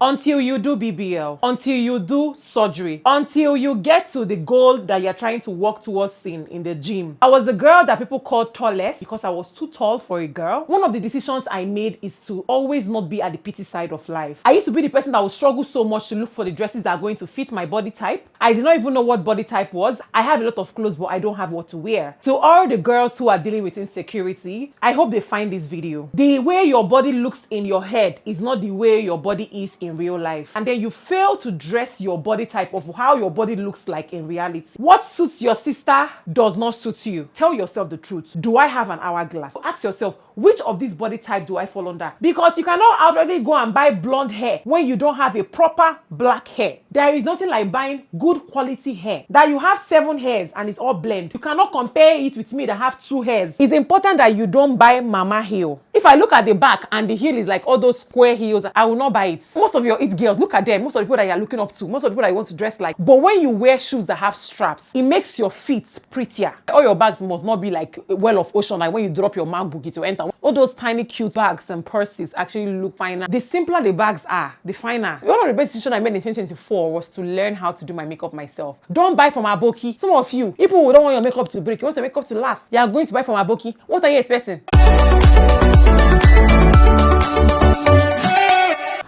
until you do BBL, until you do surgery, until you get to the goal that you're trying to work towards in the gym. I was the girl that people called tallest because I was too tall for a girl. One of the decisions I made is to always not be at the petty side of life. I used to be the person that would struggle so much to look for the dresses that are going to fit my body type. I did not even know what body type was. I have a lot of clothes, but I don't have what to wear. To all the girls who are dealing with insecurity, I hope they find this video. The way your body looks in your head is not the way your body is in real life. And then you fail to dress your body type of how your body looks like in reality. What suits your sister does not suit you. Tell yourself the truth. Do I have an hourglass? Ask yourself, which of these body type do I fall under? Because you cannot already go and buy blonde hair when you don't have a proper black hair. There is nothing like buying good quality hair. That you have 7 hairs and it's all blend. You cannot compare it with me that have 2 hairs. It's important that you don't buy mama heel. If I look at the back and the heel is like all those square heels, I will not buy it. Most of your it girls, look at them. Most of the people that you're looking up to, most of the people that you want to dress like. But when you wear shoes that have straps, it makes your feet prettier. All your bags must not be like a well of ocean, like when you drop your MacBook, it will enter. All those tiny cute bags and purses actually look finer. The simpler the bags are, the finer. One of the best decisions I made in 2024 was to learn how to do my makeup myself. Don't buy from Aboki. Some of you, people who don't want your makeup to break, you want your makeup to last, you are going to buy from Aboki. What are you expecting?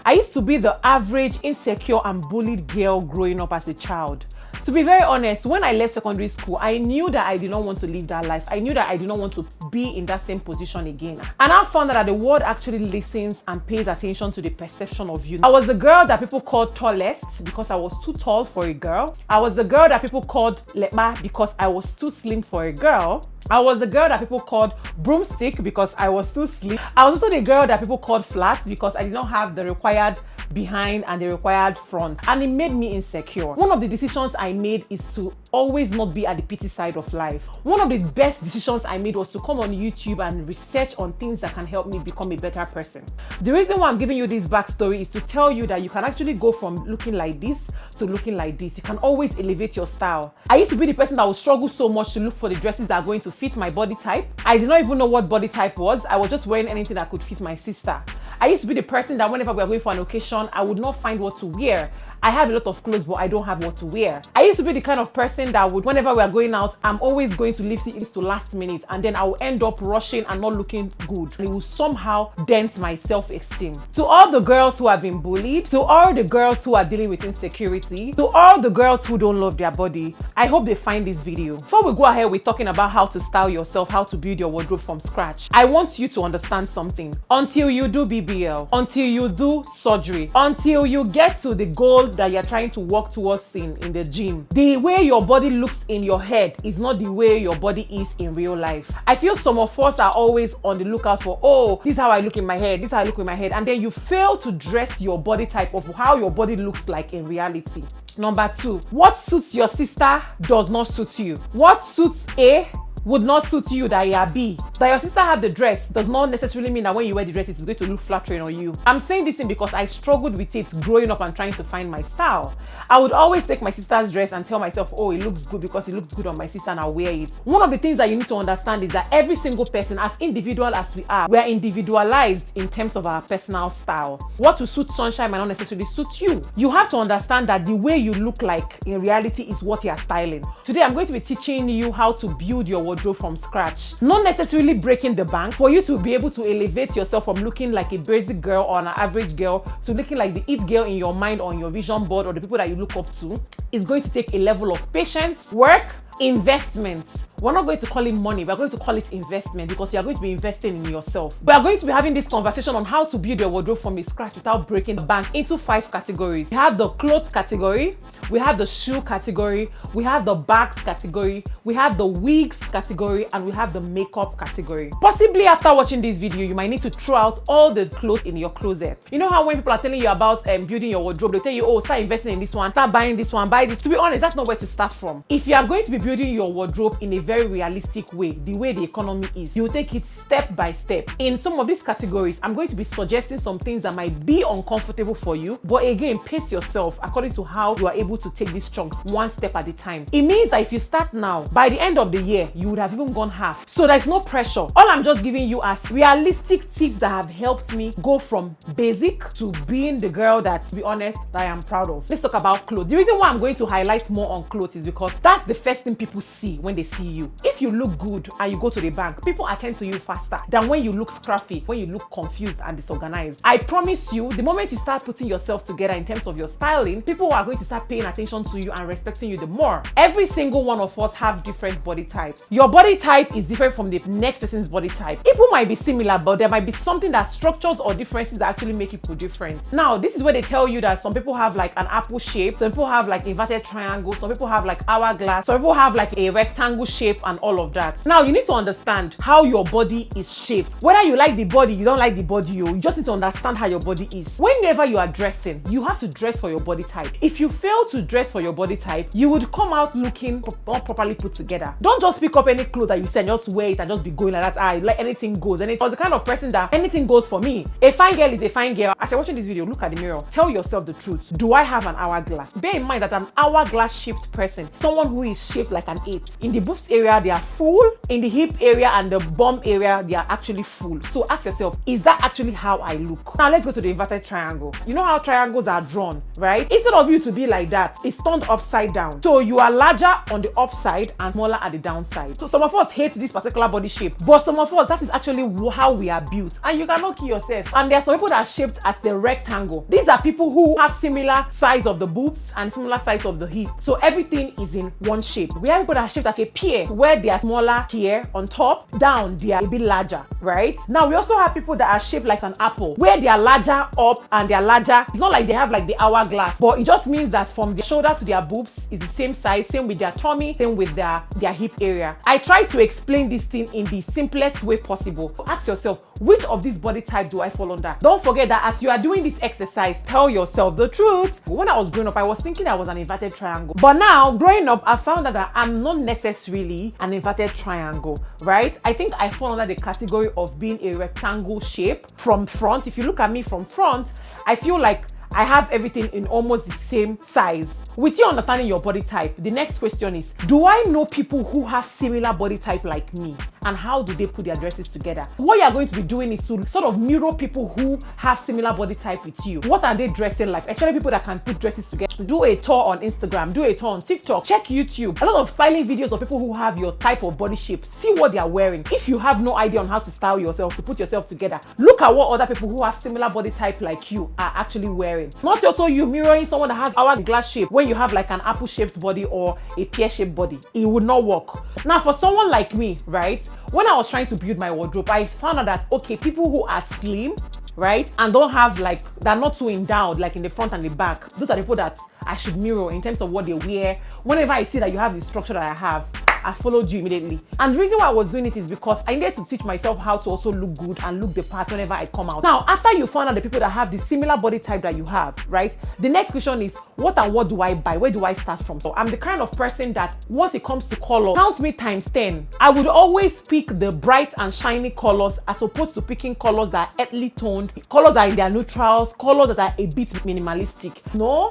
I used to be the average, insecure and bullied girl growing up as a child. To be very honest, when I left secondary school, I knew that I did not want to live that life. I knew that I did not want to be in that same position again. And I found that the world actually listens and pays attention to the perception of you. I was the girl that people called tallest because I was too tall for a girl. I was the girl that people called lema because I was too slim for a girl. I was the girl that people called broomstick because I was too slim. I was also the girl that people called flat because I did not have the required behind and the required front, and it made me insecure. One of the decisions I made is to always not be at the petty side of life. One of the best decisions I made was to come on YouTube and research on things that can help me become a better person. The reason why I'm giving you this backstory is to tell you that you can actually go from looking like this to looking like this. You can always elevate your style. I used to be the person that would struggle so much to look for the dresses that are going to fit my body type. I did not even know what body type was. I was just wearing anything that could fit my sister. I used to be the person that whenever we were going for an occasion, I would not find what to wear. I have a lot of clothes, but I don't have what to wear. I used to be the kind of person that would, whenever we are going out, I'm always going to leave things to last minute, and then I will end up rushing and not looking good. And it will somehow dent my self-esteem. To all the girls who have been bullied, to all the girls who are dealing with insecurity, to all the girls who don't love their body, I hope they find this video. Before we go ahead with talking about how to style yourself, how to build your wardrobe from scratch, I want you to understand something. Until you do BBL, until you do surgery, until you get to the goal that you're trying to work towards in the gym, the way your body looks in your head is not the way your body is in real life. I feel some of us are always on the lookout for, oh, this is how I look in my head, this is how I look in my head, and then you fail to dress your body type of how your body looks like in reality. Number 2, what suits your sister does not suit you. What suits A would not suit you that you are B. That your sister have the dress does not necessarily mean that when you wear the dress, it's going to look flattering on you. I'm saying this thing because I struggled with it growing up and trying to find my style. I would always take my sister's dress and tell myself, oh, it looks good because it looks good on my sister and I'll wear it. One of the things that you need to understand is that every single person, as individual as we are individualized in terms of our personal style. What will suit Sunshine might not necessarily suit you. You have to understand that the way you look like in reality is what you are styling. Today, I'm going to be teaching you how to build your wardrobe from scratch. Not necessarily breaking the bank, for you to be able to elevate yourself from looking like a basic girl or an average girl to looking like the it girl in your mind, on your vision board, or the people that you look up to. Is going to take a level of patience, work, investments. We're not going to call it money, we're going to call it investment, because you are going to be investing in yourself. We are going to be having this conversation on how to build your wardrobe from scratch without breaking the bank into 5 categories. We have the clothes category, we have the shoe category, we have the bags category, we have the wigs category, and we have the makeup category. Possibly after watching this video, you might need to throw out all the clothes in your closet. You know how when people are telling you about building your wardrobe, they tell you, oh, start investing in this one, start buying this one, buy this. To be honest, that's not where to start from. If you are going to be building your wardrobe in a very realistic way, the way the economy is. You take it step by step. In some of these categories, I'm going to be suggesting some things that might be uncomfortable for you, but again, pace yourself according to how you are able to take these chunks one step at a time. It means that if you start now, by the end of the year, you would have even gone half. So there's no pressure. All I'm just giving you as realistic tips that have helped me go from basic to being the girl that, to be honest, that I am proud of. Let's talk about clothes. The reason why I'm going to highlight more on clothes is because that's the first thing people see when they see you. If you look good and you go to the bank, people attend to you faster than when you look scruffy, when you look confused and disorganized. I promise you, the moment you start putting yourself together in terms of your styling, people are going to start paying attention to you and respecting you the more. Every single one of us have different body types. Your body type is different from the next person's body type. People might be similar, but there might be something that structures or differences that actually make people different. Now, this is where they tell you that some people have like an apple shape, some people have like inverted triangle, some people have like hourglass, some people have like a rectangle shape and all of that. Now, you need to understand how your body is shaped. Whether you like the body, you don't like the body, you just need to understand how your body is. Whenever you are dressing, you have to dress for your body type. If you fail to dress for your body type, you would come out looking not properly put together. Don't just pick up any clothes that you see and just wear it and just be going like that. I like anything goes. And it's the kind of person that anything goes for me. A fine girl is a fine girl. As you're watching this video, look at the mirror. Tell yourself the truth. Do I have an hourglass? Bear in mind that an hourglass shaped person, someone who is shaped like an 8. In the boobs area, they are full. In the hip area and the bum area, they are actually full. So ask yourself, is that actually how I look? Now let's go to the inverted triangle. You know how triangles are drawn, right? Instead of you to be like that, it's turned upside down. So you are larger on the upside and smaller at the downside. So some of us hate this particular body shape, but some of us, that is actually how we are built. And you cannot kill yourself. And there are some people that are shaped as the rectangle. These are people who have similar size of the boobs and similar size of the hip. So everything is in one shape. We have people that are shaped like a pear, where they are smaller here on top, down they are a bit larger, right? Now we also have people that are shaped like an apple, where they are larger up and they are larger. It's not like they have like the hourglass, but it just means that from the shoulder to their boobs is the same size, same with their tummy, same with their hip area. I try to explain this thing in the simplest way possible. Ask yourself, which of these body type do I fall under? Don't forget that as you are doing this exercise, tell yourself the truth. When I was growing up, I was thinking I was an inverted triangle. But now, growing up, I found that I'm not necessarily an inverted triangle, right? I think I fall under the category of being a rectangle shape from front. If you look at me from front, I feel like I have everything in almost the same size. With you understanding your body type, the next question is, do I know people who have similar body type like me? And how do they put their dresses together? What you're going to be doing is to sort of mirror people who have similar body type with you. What are they dressing like? Especially people that can put dresses together. Do a tour on Instagram, do a tour on TikTok, check YouTube. A lot of styling videos of people who have your type of body shape. See what they are wearing. If you have no idea on how to style yourself, to put yourself together, look at what other people who have similar body type like you are actually wearing. Not also you mirroring someone that has hourglass shape when you have like an apple shaped body or a pear shaped body. It would not work. Now for someone like me, right, when I was trying to build my wardrobe, I found out that okay, people who are slim, right, and don't have like, they're not too endowed like in the front and the back, those are the people that I should mirror in terms of what they wear. Whenever I see that you have the structure that I have, I followed you immediately. And the reason why I was doing it is because I needed to teach myself how to also look good and look the part whenever I come out. Now, after you found out the people that have the similar body type that you have, right? The next question is, what and what do I buy? Where do I start from? So I'm the kind of person that once it comes to color, count me times 10. I would always pick the bright and shiny colors as opposed to picking colors that are earthly toned, colors that are in their neutrals, colors that are a bit minimalistic. No.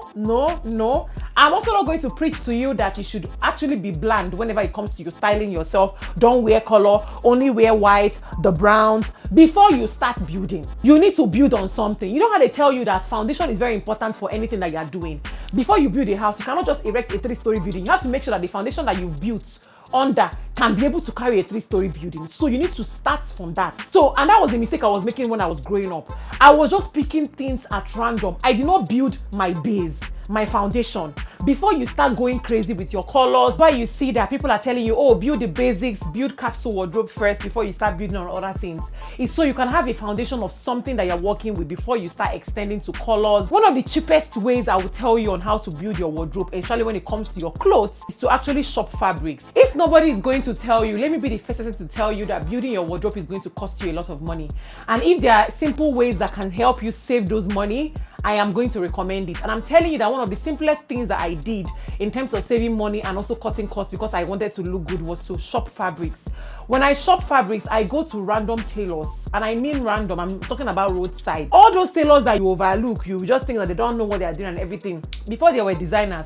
I'm also not going to preach to you that you should actually be bland whenever it comes to you styling yourself. Don't wear color, only wear white, the browns. Before you start building, you need to build on something. You know how they tell you that foundation is very important for anything that you are doing. Before you build a house, you cannot just erect a 3-story building. You have to make sure that the foundation that you've built under can be able to carry a 3-story building. So you need to start from that. And that was the mistake I was making when I was growing up. I was just picking things at random. I did not build my base, my foundation. Before you start going crazy with your colors, why you see that people are telling you, oh, build the basics, build capsule wardrobe first before you start building on other things. It's so you can have a foundation of something that you're working with before you start extending to colors. One of the cheapest ways I will tell you on how to build your wardrobe, especially when it comes to your clothes, is to actually shop fabrics. If nobody is going to tell you, let me be the first person to tell you that building your wardrobe is going to cost you a lot of money. And if there are simple ways that can help you save those money I am going to recommend it. And I'm telling you that one of the simplest things that I did in terms of saving money and also cutting costs because I wanted to look good was to shop fabrics. When I shop fabrics, I go to random tailors, and I mean random, I'm talking about roadside. All those tailors that you overlook, you just think that they don't know what they are doing and everything. Before they were designers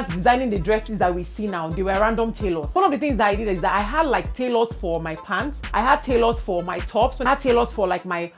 designing the dresses that we see now, they were random tailors. One of the things that I did is that I had like tailors for my pants, I had tailors for my tops, I had tailors for like my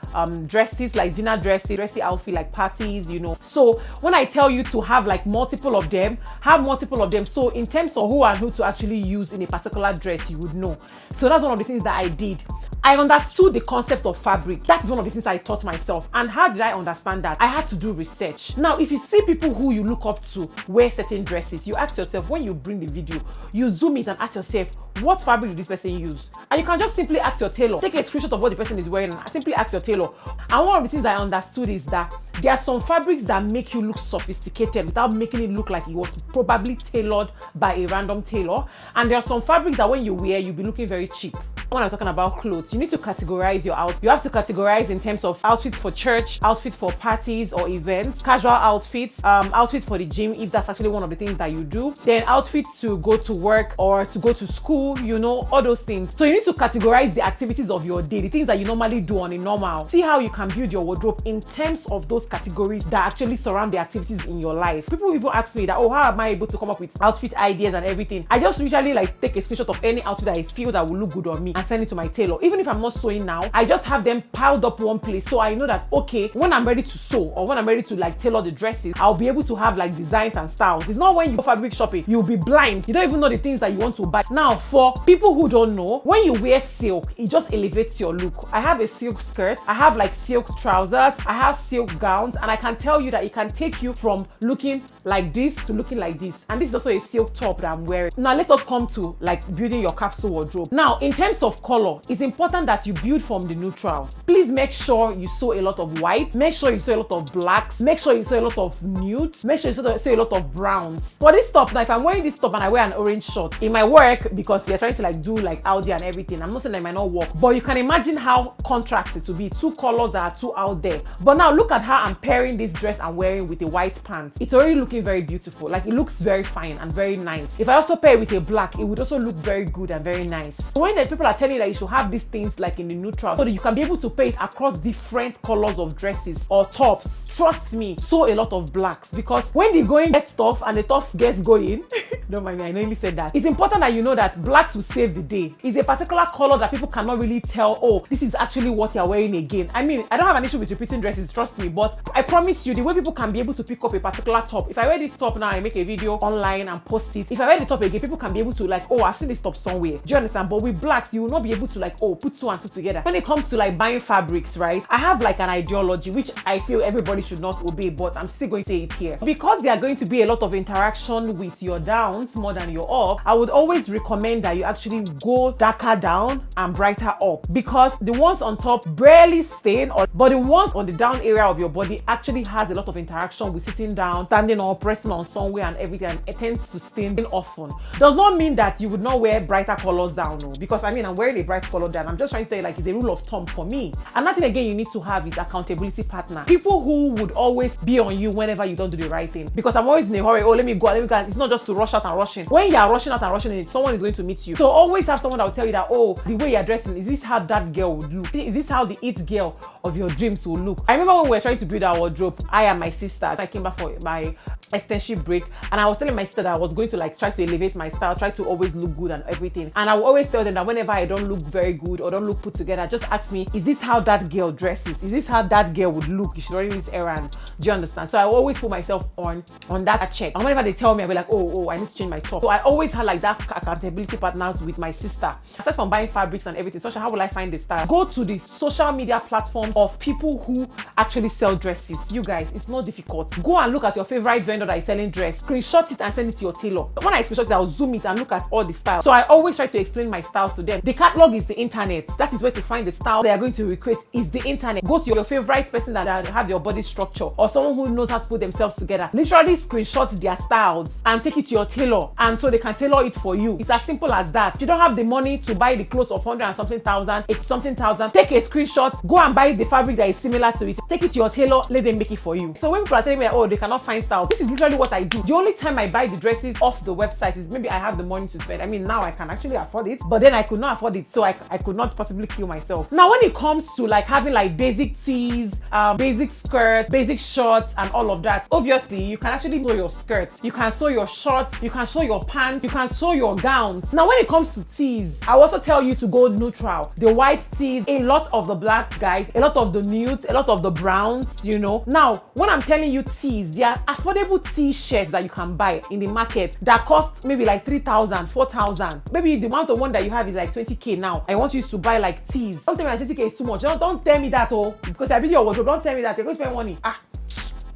dresses, like dinner dresses, dressy outfit, like parties, you know. So when I tell you to have like multiple of them, have multiple of them. So in terms of who and who to actually use in a particular dress, you would know. So that's one of the things that I did. I understood the concept of fabric. That is one of the things I taught myself. And how did I understand that? I had to do research. Now, if you see people who you look up to wear certain dresses, you ask yourself, when you bring the video, you zoom in and ask yourself, what fabric did this person use? And you can just simply ask your tailor. Take a screenshot of what the person is wearing and simply ask your tailor. And one of the things I understood is that there are some fabrics that make you look sophisticated without making it look like it was probably tailored by a random tailor. And there are some fabrics that when you wear, you'll be looking very cheap. When I'm talking about clothes, you need to categorize your outfit. You have to categorize in terms of outfits for church, outfits for parties or events, casual outfits, outfits for the gym if that's actually one of the things that you do, then outfits to go to work or to go to school, you know, all those things. So you need to categorize the activities of your day, the things that you normally do on a normal. See how you can build your wardrobe in terms of those categories that actually surround the activities in your life. People ask me that, oh, how am I able to come up with outfit ideas and everything? I just usually like take a screenshot of any outfit that I feel that will look good on me and send it to my tailor. Even if I'm not sewing now, I just have them piled up one place, so I know that okay, when I'm ready to sew or when I'm ready to like tailor the dresses, I'll be able to have like designs and styles. It's not when you go fabric shopping, you'll be blind. You don't even know the things that you want to buy. Now, for people who don't know, when you wear silk, it just elevates your look. I have a silk skirt, I have like silk trousers, I have silk gowns, and I can tell you that it can take you from looking like this to looking like this. And this is also a silk top that I'm wearing. Now let us come to like building your capsule wardrobe. Now, in terms of color, it's important that you build from the neutrals. Please make sure you sew a lot of white, make sure you sew a lot of blacks, make sure you sew a lot of nudes, make sure you sew a lot of browns. For this top, now if I'm wearing this top and I wear an orange short, it might work because they're trying to like do like Audi and everything. I'm not saying that it might not work, but you can imagine how contrasted it will be. Two colors that are too out there. But now look at how I'm pairing this dress I'm wearing with a white pants. It's already looking very beautiful. Like it looks very fine and very nice. If I also pair it with a black, it would also look very good and very nice. So when the people are telling you that you should have these things like in the neutral so that you can be able to pair it across different colors of dresses or tops, trust me, sew a lot of blacks, because when the going gets tough and the tough gets going, don't mind me, I nearly said that. It's important that you know that blacks will save the day. It's a particular color that people cannot really tell, oh, this is actually what you're wearing again. I mean, I don't have an issue with repeating dresses, trust me, but I promise you, the way people can be able to pick up a particular top, if I wear this top now, I make a video online and post it. If I wear the top again, people can be able to like, oh, I've seen this top somewhere. Do you understand? But with blacks, you will not be able to like, oh, put two and two together. When it comes to like buying fabrics, right, I have like an ideology which I feel everybody should not obey, but I'm still going to say it here. Because there are going to be a lot of interaction with your downs more than your up, I would always recommend that you actually go darker down and brighter up, because the ones on top barely stain, but the ones on the down area of your body actually has a lot of interaction with sitting down, standing up, pressing on somewhere and everything, and it tends to stain often. Does not mean that you would not wear brighter colors down, no, because I mean, I'm wearing a bright color down. I'm just trying to say like it's a rule of thumb for me. Another thing again you need to have is accountability partner. People who would always be on you whenever you don't do the right thing. Because I'm always in a hurry, oh, let me go. It's not just to rush out and rush in. When you are rushing out and rushing in, someone is going to meet you. So always have someone that will tell you that, oh, the way you're dressing, is this how that girl would look? Is this how the it girl of your dreams will look? I remember when we were trying to build our wardrobe, I and my sister, I came back for my extension break, and I was telling my sister that I was going to like try to elevate my style, try to always look good and everything. And I will always tell them that whenever I don't look very good or don't look put together, just ask me, is this how that girl dresses? Is this how that girl would look if she's running this errand? Do you understand? So I always put myself on that check. And whenever they tell me, I'll be like, oh, I need to change my top. So I always had like that accountability partners with my sister. Aside from buying fabrics and everything, so how will I find the style? Go to the social media platforms of people who actually sell dresses. You guys, it's not difficult. Go and look at your favorite vendor vendor that is selling dress, screenshot it and send it to your tailor. When I screenshot it, I'll zoom it and look at all the styles. So I always try to explain my styles to them. The catalog is the internet. That is where to find the style they are going to recreate is the internet. Go to your favorite person that have your body structure or someone who knows how to put themselves together. Literally screenshot their styles and take it to your tailor, and so they can tailor it for you. It's as simple as that. If you don't have the money to buy the clothes of 100 and something thousand, 80 something thousand, take a screenshot, go and buy the fabric that is similar to it, take it to your tailor, let them make it for you. So when people are telling me, oh, they cannot find styles, this is literally what I do. The only time I buy the dresses off the website is maybe I have the money to spend. I mean, now I can actually afford it, but then I could not afford it, so I could not possibly kill myself. Now, when it comes to like having like basic tees, basic skirts, basic shorts, and all of that, obviously you can actually sew your skirts, you can sew your shorts, you can sew your pants, you can sew your gowns. Now, when it comes to tees, I also tell you to go neutral. The white tees, a lot of the blacks, guys, a lot of the nudes, a lot of the browns, you know. Now, when I'm telling you tees, there are affordable t-shirts that you can buy in the market that cost maybe like 3,000, 4,000. Maybe the amount of one that you have is like 20k now. I want you to buy like tees. Don't tell me that 20k is too much. Don't tell me that, oh, because I build your wardrobe. Don't tell me that you're going to spend money.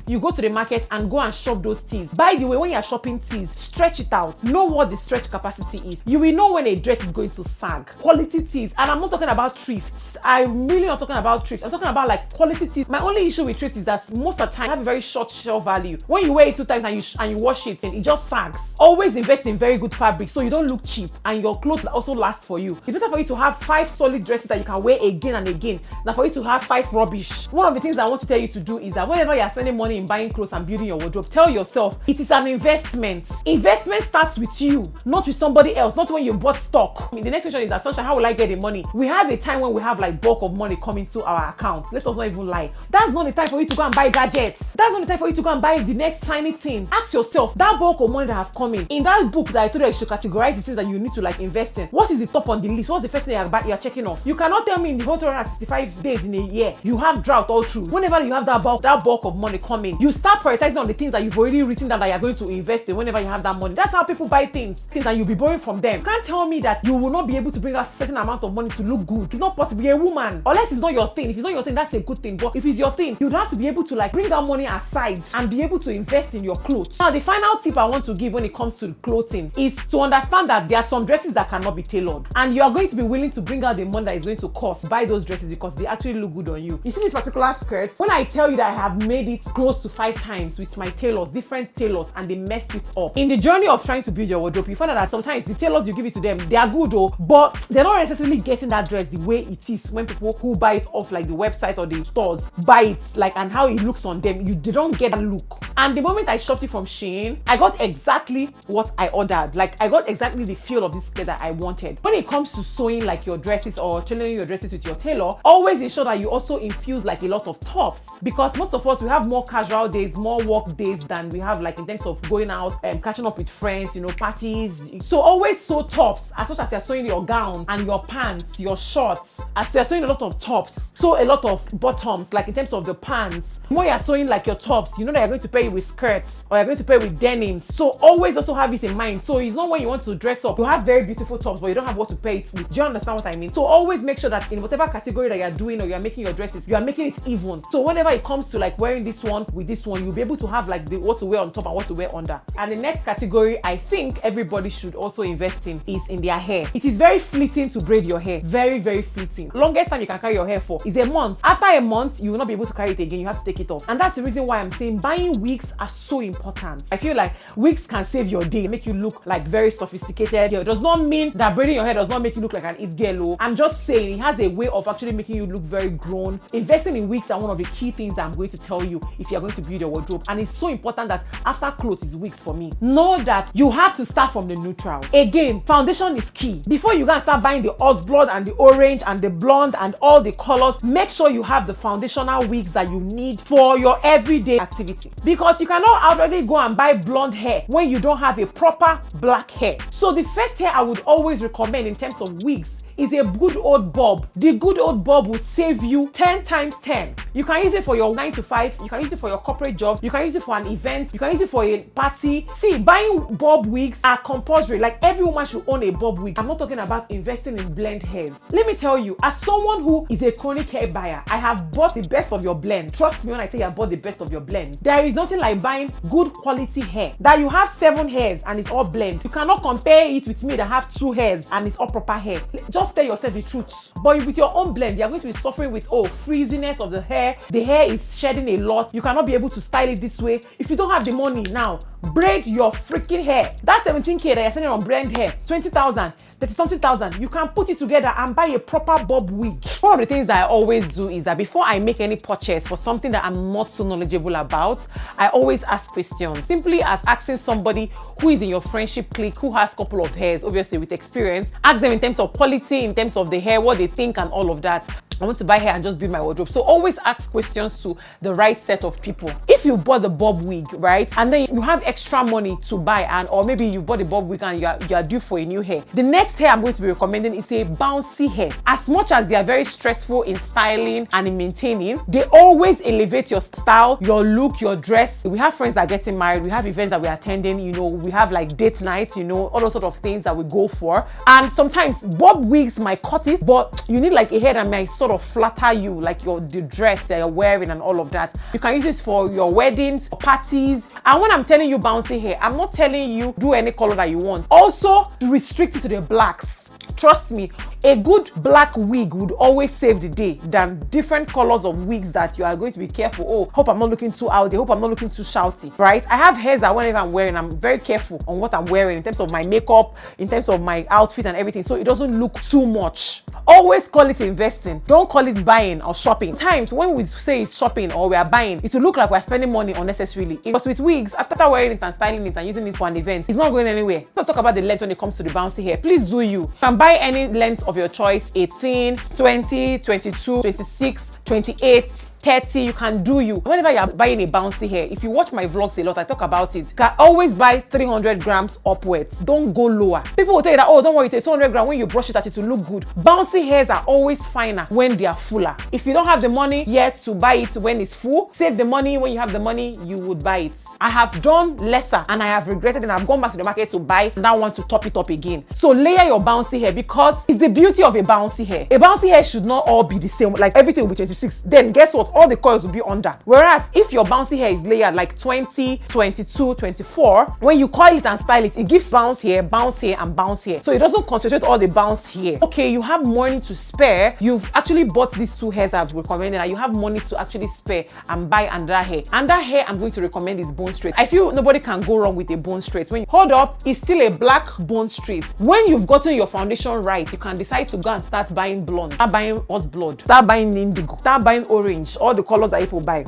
You go to the market and go and shop those tees. By the way, when you're shopping tees, stretch it out. Know what the stretch capacity is. You will know when a dress is going to sag. Quality tees, and I'm not talking about thrifts. I'm really not talking about thrifts. I'm talking about like quality tees. My only issue with thrift is that most of the time have a very short shelf value. When you wear it 2 times and you wash it, and it just sags. Always invest in very good fabric so you don't look cheap and your clothes also last for you. It's better for you to have 5 solid dresses that you can wear again and again than for you to have 5 rubbish. One of the things I want to tell you to do is that whenever you're spending money in buying clothes and building your wardrobe, tell yourself it is an investment. Investment starts with you, not with somebody else, not when you bought stock. I mean, the next question is that, Sunshine, how will I get the money? We have a time when we have like bulk of money coming to our account. Let us not even lie. That's not the time for you to go and buy gadgets. That's not the time for you to go and buy the next shiny thing. Ask yourself, that bulk of money that have come in that book that I told you I should categorize the things that you need to like invest in. What is the top on the list? What's the first thing you're checking off? You cannot tell me in the whole 365 days in a year you have drought all through. Whenever you have that bulk of money coming, you start prioritizing on the things that you've already written down that you're going to invest in whenever you have that money. That's how people buy things and you'll be borrowing from them. You can't tell me that you will not be able to bring a certain amount of money to look good. It's not possible. You're a woman. Unless it's not your thing. If it's not your thing, that's a good thing. But if it's your thing, you'd have to be able to like bring that money aside and be able to invest in your clothes. Now, the final tip I want to give when it comes to clothing is to understand that there are some dresses that cannot be tailored, and you are going to be willing to bring out the money that is going to cost buy those dresses because they actually look good on you. You see this particular skirt? When I tell you that I have made it close to 5 times with my tailors, different tailors, and they messed it up. In the journey of trying to build your wardrobe, you find out that sometimes the tailors you give it to them, they are good though, but they're not necessarily getting that dress the way it is when people who buy it off like the website or the stores buy it, like, and how it looks on them. They don't get that look. And the moment I shopped it from Shein, I got exactly what I ordered. Like, I got exactly the feel of this skirt that I wanted. When it comes to sewing like your dresses or tailoring your dresses with your tailor, always ensure that you also infuse like a lot of tops, because most of us, we have more casual days, more work days than we have like in terms of going out and catching up with friends, you know, parties. So always sew tops as much as you're sewing your gowns and your pants, your shorts. As you're sewing a lot of tops, sew a lot of bottoms, like in terms of the pants. When you're sewing like your tops, you know that you're going to pair it with skirts or you're going to pair with denims. So always also have this in mind. So it's not when you want to dress up, you have very beautiful tops, but you don't have what to pair it with. Do you understand what I mean? So always make sure that in whatever category that you're doing or you're making your dresses, you are making it even. So whenever it comes to like wearing this one with this one, you'll be able to have like the what to wear on top and what to wear under. And the next category I think everybody should also invest in is in their hair. It is very fleeting to braid your hair. Very, very fleeting. Longest time you can carry your hair for is a month. After a month, you will not be able to carry it again. You have to take it off. And that's the reason why I'm saying buying wigs are so important. I feel like wigs can save your day, make you look like very sophisticated. It does not mean that braiding your hair does not make you look like an it girl. I'm just saying it has a way of actually making you look very grown. Investing in wigs are one of the key things I'm going to tell you if you're going to build your wardrobe. And it's so important that after clothes is wigs for me. Know that you have to start from the neutral. Again, foundation is key. Before you can start buying the Oz blood and the orange and the blonde and all the colors, make sure you have the foundational wigs that you need for your everyday activity. Because you cannot already go and buy blonde hair when you don't have a proper black hair. So the first hair I would always recommend in terms of wigs is a good old bob. The good old bob will save you 10 times 10. You can use it for your 9 to 5, you can use it for your corporate jobs, you can use it for an event, you can use it for a party. See, buying bob wigs are compulsory. Like, every woman should own a bob wig. I'm not talking about investing in blend hairs. Let me tell you, as someone who is a chronic hair buyer, I have bought the best of your blend. Trust me when I tell you I bought the best of your blend. There is nothing like buying good quality hair that you have 7 hairs and it's all blend. You cannot compare it with me that have 2 hairs and it's all proper hair. Just tell yourself the truth. But with your own blend, you're going to be suffering with frizziness of the hair. The hair is shedding a lot. You cannot be able to style it this way. If you don't have the money now, braid your freaking hair. That 17K that you're spending on blend hair, 20,000, 30-something thousand, you can put it together and buy a proper bob wig. One of the things that I always do is that before I make any purchase for something that I'm not so knowledgeable about, I always ask questions. Simply as asking somebody who is in your friendship clique, who has a couple of hairs, obviously with experience. Ask them in terms of quality, in terms of the hair, what they think and all of that. I want to buy hair and just build my wardrobe. So always ask questions to the right set of people. If you bought the bob wig, right, and then you have extra money to buy, or maybe you bought a bob wig and you are due for a new hair, the next hair I'm going to be recommending is a bouncy hair. As much as they are very stressful in styling and in maintaining, they always elevate your style, your look, your dress. We have friends that are getting married, we have events that we're attending, we have like date nights, all those sort of things that we go for. And sometimes bob wigs might cut it, but you need like a hair that might sort of flatter you, like the dress that you're wearing and all of that. You can use this for your weddings, parties. And when I'm telling you bouncy hair, I'm not telling you do any color that you want. Also, restrict it to the blacks. Trust me, a good black wig would always save the day than different colors of wigs that you are going to be careful. Oh, hope I'm not looking too out there, hope I'm not looking too shouty, right? I have hairs that whenever I'm wearing, I'm very careful on what I'm wearing in terms of my makeup, in terms of my outfit and everything, so it doesn't look too much. Always call it investing. Don't call it buying or shopping. Times when we say it's shopping or we are buying, it will look like we're spending money unnecessarily. Because with wigs, after wearing it and styling it and using it for an event, it's not going anywhere. Let's talk about the length when it comes to the bouncy hair. Please do you. You can buy any length of your choice, 18, 20, 22, 26, 28, 30, you can do you. Whenever you're buying a bouncy hair, if you watch my vlogs a lot, I talk about it. You can always buy 300 grams upwards. Don't go lower. People will tell you that, oh, don't worry, it's 200 grams. When you brush it at it to look good. Bouncy hairs are always finer when they are fuller. If you don't have the money yet to buy it when it's full, save the money. When you have the money, you would buy it. I have done lesser and I have regretted and I've gone back to the market to buy that one to top it up again. So layer your bouncy hair because it's the beauty of a bouncy hair. A bouncy hair should not all be the same, like everything will be 26. Then guess what? All the coils will be under. Whereas if your bouncy hair is layered like 20, 22, 24, when you coil it and style it, it gives bounce here, and bounce here. So it doesn't concentrate all the bounce here. Okay, you have money to spare. You've actually bought these 2 hairs I've recommended and you have money to actually spare and buy another hair. Another hair I'm going to recommend is bone straight. I feel nobody can go wrong with a bone straight. When you hold up, it's still a black bone straight. When you've gotten your foundation right, you can decide to go and start buying blonde, start buying horse blood, start buying indigo, start buying orange, all the colors that people buy.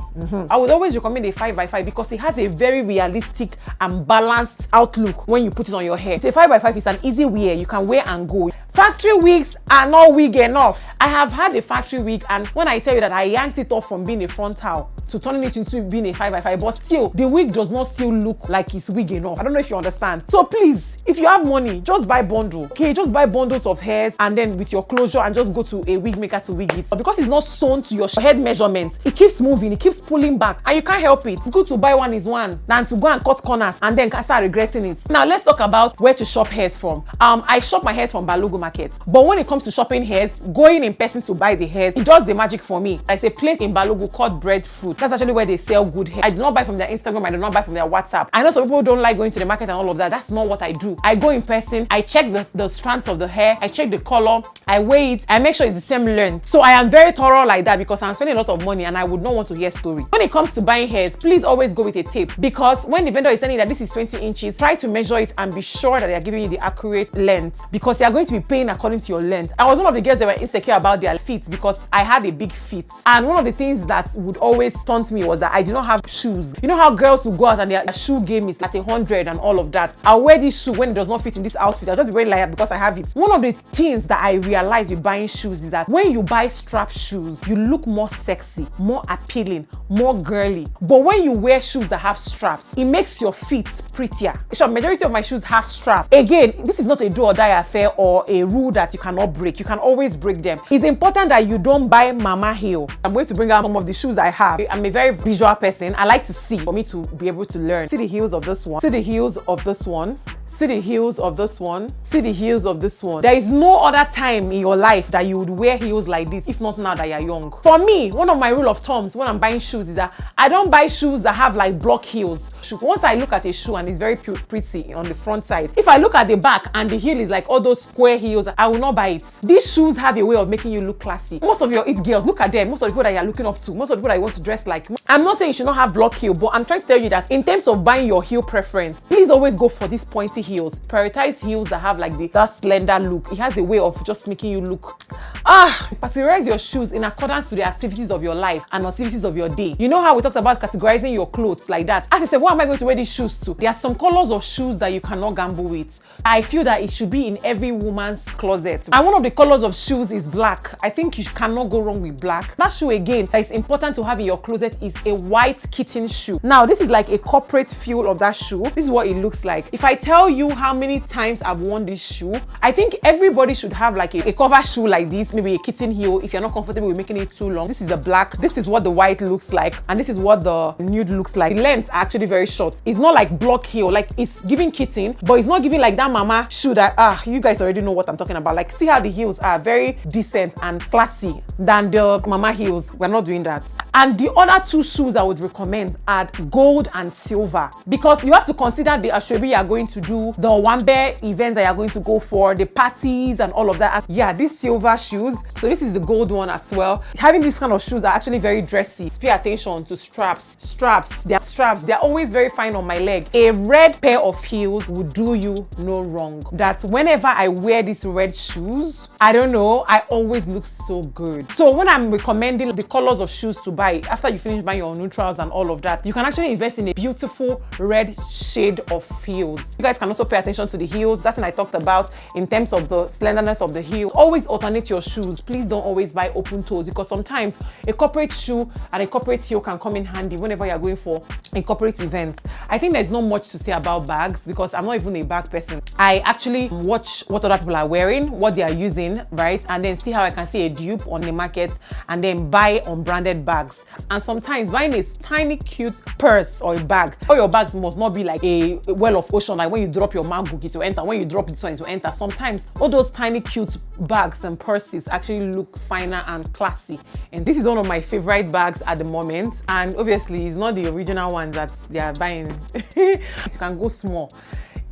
I would always recommend a 5x5 because it has a very realistic and balanced outlook when you put it on your hair. So a 5x5 is an easy wear. You can wear and go. Factory wigs are not wig enough. I have had a factory wig and when I tell you that I yanked it off from being a frontal to turning it into being a 5x5, but still the wig does not still look like it's wig enough. I don't know if you understand. So please, if you have money, just buy bundle. Okay, just buy bundles of hairs and then with your closure and just go to a wig maker to wig it. But because it's not sewn to your head measurements, it keeps moving, it keeps pulling back and you can't help it. It's good to buy one is one than to go and cut corners and then start regretting it. Now let's talk about where to shop hairs from. I shop my hairs from Balogo Market. But when it comes to shopping hairs, going in person to buy the hairs, it does the magic for me. There's a place in Balogo called Breadfruit. That's actually where they sell good hair. I do not buy from their Instagram, I do not buy from their WhatsApp. I know some people don't like going to the market and all of that. That's not what I do. I go in person, I check the strands of the hair, I check the color, I weigh it, I make sure it's the same length. So I am very thorough like that because I'm spending a lot of money and I would not want to hear story. When it comes to buying hairs, please always go with a tape because when the vendor is telling you that this is 20 inches, try to measure it and be sure that they are giving you the accurate length because you are going to be paying according to your length. I was one of the girls that were insecure about their feet because I had a big feet. And one of the things that would always taunt me was that I did not have shoes. You know how girls will go out and their shoe game is like 100 and all of that. I'll wear this shoe when it does not fit in this outfit. I'll just be wearing like that because I have it. One of the things that I realized with buying shoes is that when you buy strap shoes, you look more sexy, more appealing, more girly. But when you wear shoes that have straps, it makes your feet prettier. Sure, majority of my shoes have straps. Again, this is not a do or die affair or a a rule that you cannot break. You can always break them. It's important that you don't buy mama heel. I'm going to bring out some of the shoes I have. I'm a very visual person. I like to see for me to be able to learn. See the heels of this one. See the heels of this one. See the heels of this one. See the heels of this one. There is no other time in your life that you would wear heels like this, if not now that you're young. For me, one of my rule of thumbs when I'm buying shoes is that I don't buy shoes that have like block heels. Once I look at a shoe and it's very pretty on the front side, if I look at the back and the heel is like all those square heels, I will not buy it. These shoes have a way of making you look classy. Most of your it girls, look at them. Most of the people that you're looking up to, most of the people that you want to dress like. I'm not saying you should not have block heel, but I'm trying to tell you that in terms of buying your heel preference, please always go for these pointy heels. Prioritize heels that have like that slender look. It has a way of just making you look. Categorize your shoes in accordance to the activities of your life and activities of your day. You know how we talked about categorizing your clothes like that? Ask yourself, what am I going to wear these shoes to? There are some colors of shoes that you cannot gamble with. I feel that it should be in every woman's closet. And one of the colors of shoes is black. I think you cannot go wrong with black. That shoe again that is important to have in your closet is a white kitten shoe. Now, this is like a corporate feel of that shoe. This is what it looks like. If I tell you how many times I've worn this shoe, I think everybody should have like a cover shoe like this, maybe a kitten heel if you're not comfortable with making it too long. This is the black, this is what the white looks like, and this is what the nude looks like. The lengths are actually very short. It's not like block heel, like it's giving kitten, but it's not giving like that mama shoe that you guys already know what I'm talking about. Like, see how the heels are very decent and classy than the mama heels. We're not doing that. And the other two shoes I would recommend are gold and silver, because you have to consider the ashwebi you are going to do, the Wambe events that you're going to go for, the parties and all of that. Yeah, these silver shoes. So this is the gold one as well. Having these kind of shoes are actually very dressy. Pay attention to straps. They're always very fine on my leg. A red pair of heels would do you no wrong. That whenever I wear these red shoes, I don't know, I always look so good. So when I'm recommending the colors of shoes to buy, after you finish buying your neutrals and all of that, you can actually invest in a beautiful red shade of heels. You guys can also pay attention to the heels. That's what I talked about in terms of the slenderness of the heel. Always alternate your shoes. Please don't always buy open toes, because sometimes a corporate shoe and a corporate heel can come in handy whenever you're going for a corporate event. I think there's not much to say about bags, because I'm not even a bag person. I actually watch what other people are wearing, what they are using, right? And then see how I can see a dupe on the market and then buy unbranded bags. And sometimes buying a tiny cute purse or a bag, all your bags must not be like a well of ocean, like when you drop your MacBook it will enter, when you drop this one it will enter. Sometimes all those tiny cute bags and purses actually look finer and classy, and this is one of my favorite bags at the moment. And obviously it's not the original one that they are buying. You can go small.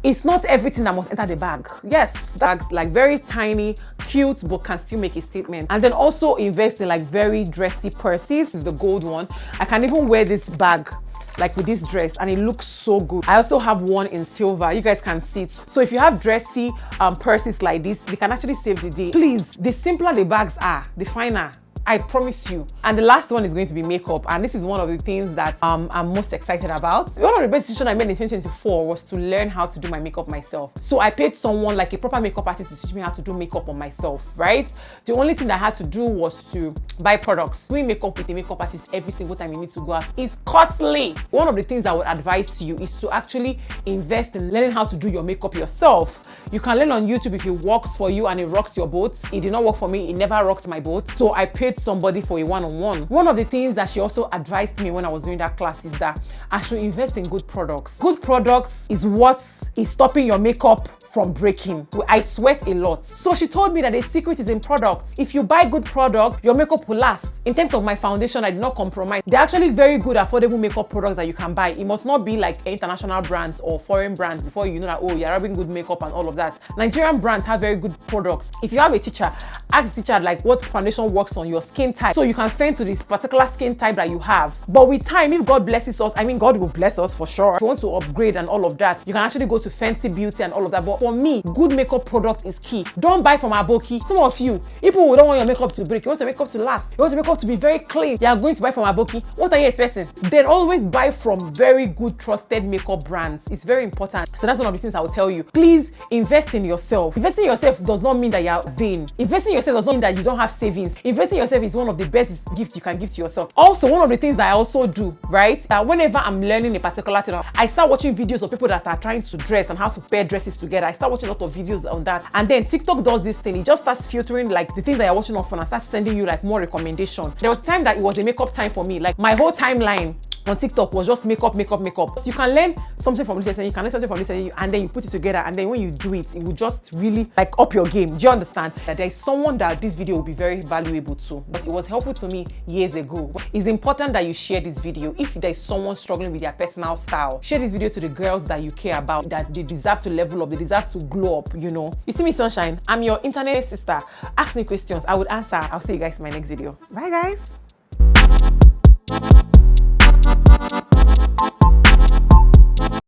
It's not everything that must enter the bag. Yes, bags like very tiny, cute, but can still make a statement. And then also invest in like very dressy purses. This is the gold one. I can even wear this bag like with this dress and it looks so good. I also have one in silver. You guys can see it. So if you have dressy purses like this, they can actually save the day. Please, the simpler the bags are, the finer. I promise you. And the last one is going to be makeup, and this is one of the things that I'm most excited about. One of the best decisions I made in 2024 was to learn how to do my makeup myself. So I paid someone like a proper makeup artist to teach me how to do makeup on myself, right? The only thing that I had to do was to buy products. Doing makeup with a makeup artist every single time you need to go out is costly. One of the things I would advise you is to actually invest in learning how to do your makeup yourself. You can learn on YouTube if it works for you and it rocks your boat. It did not work for me. It never rocked my boat. So I paid somebody for a one-on-one. One of the things that she also advised me when I was doing that class is that I should invest in good products. Good products is what is stopping your makeup from breaking. I sweat a lot. So she told me that the secret is in products. If you buy good product, your makeup will last. In terms of my foundation, I did not compromise. They're actually very good affordable makeup products that you can buy. It must not be like international brands or foreign brands before you know that, oh, you're having good makeup and all of that. Nigerian brands have very good products. If you have a teacher, ask the teacher like what foundation works on your skin type, so you can send to this particular skin type that you have. But with time, if God blesses us, I mean, God will bless us for sure. If you want to upgrade and all of that, you can actually go to Fenty Beauty and all of that. But for me, good makeup product is key. Don't buy from Aboki. Some of you, people who don't want your makeup to break, you want your makeup to last, you want your makeup to be very clean, you are going to buy from Aboki. What are you expecting? Then always buy from very good trusted makeup brands. It's very important. So that's one of the things I will tell you. Please invest in yourself. Investing in yourself does not mean that you are vain. Investing in yourself does not mean that you don't have savings. Investing in yourself is one of the best gifts you can give to yourself. Also, one of the things that I also do, right, whenever I'm learning a particular thing, I start watching videos of people that are trying to dress and how to pair dresses together. I start watching a lot of videos on that. And then TikTok does this thing. It just starts filtering like the things that you're watching on phone and starts sending you like more recommendation. There was a time that it was a makeup time for me. Like my whole timeline on TikTok was just makeup. So you can learn something from this and you can learn something from this and then you put it together, and then when you do it, it will just really like up your game. Do you understand? That there is someone that this video will be very valuable to, but it was helpful to me years ago. It's important that you share this video. If there's someone struggling with their personal style, share this video to the girls that you care about, that they deserve to level up, they deserve to glow up, you know. You see me, sunshine? I'm your internet sister. Ask me questions, I would answer. I'll see you guys in my next video. Bye guys.